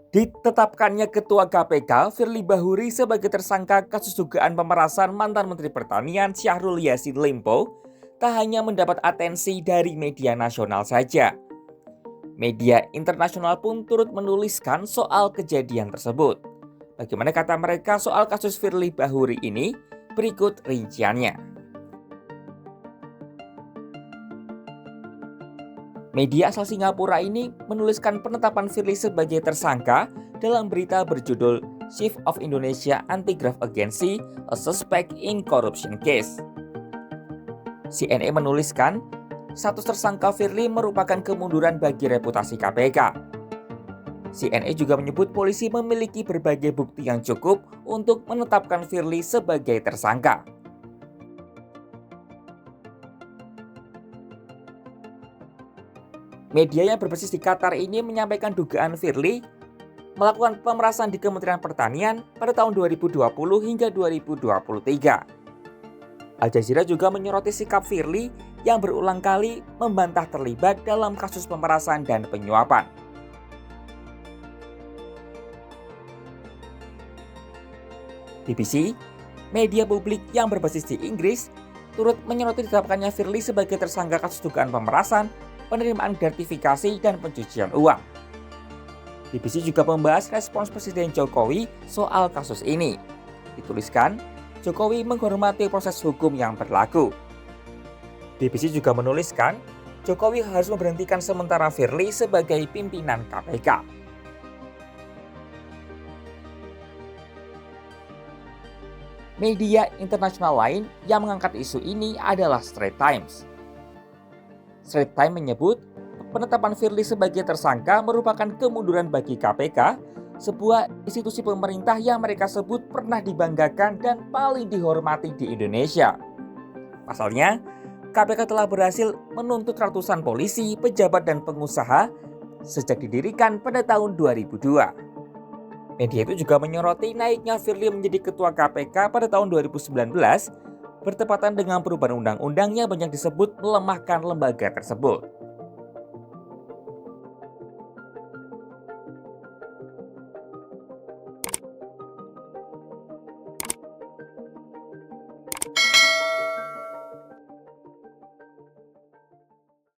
Ditetapkannya Ketua KPK Firly Bahuri sebagai tersangka kasus dugaan pemerasan mantan Menteri Pertanian Syahrul Yassin Limpo tak hanya mendapat atensi dari media nasional saja. Media internasional pun turut menuliskan soal kejadian tersebut. Bagaimana kata mereka soal kasus Firly Bahuri ini? Berikut rinciannya. Media asal Singapura ini menuliskan penetapan Firly sebagai tersangka dalam berita berjudul Chief of Indonesia Anti-Graft Agency, a Suspect in Corruption Case. CNN menuliskan, status tersangka Firly merupakan kemunduran bagi reputasi KPK. CNN juga menyebut polisi memiliki berbagai bukti yang cukup untuk menetapkan Firly sebagai tersangka. Media yang berbasis di Qatar ini menyampaikan dugaan Firly melakukan pemerasan di Kementerian Pertanian pada tahun 2020 hingga 2023. Al Jazeera juga menyoroti sikap Firly yang berulang kali membantah terlibat dalam kasus pemerasan dan penyuapan. BBC, media publik yang berbasis di Inggris, turut menyoroti ditetapkannya Firly sebagai tersangka kasus dugaan pemerasan, penerimaan gratifikasi, dan pencucian uang. BBC juga membahas respons Presiden Jokowi soal kasus ini. Dituliskan, Jokowi menghormati proses hukum yang berlaku. BBC juga menuliskan, Jokowi harus memberhentikan sementara Firly sebagai pimpinan KPK. Media internasional lain yang mengangkat isu ini adalah Straits Times. Straits Times menyebut penetapan Firly sebagai tersangka merupakan kemunduran bagi KPK, sebuah institusi pemerintah yang mereka sebut pernah dibanggakan dan paling dihormati di Indonesia. Pasalnya, KPK telah berhasil menuntut ratusan polisi, pejabat, dan pengusaha sejak didirikan pada tahun 2002. Media itu juga menyoroti naiknya Firly menjadi ketua KPK pada tahun 2019 bertepatan dengan perubahan undang-undang yang banyak disebut melemahkan lembaga tersebut.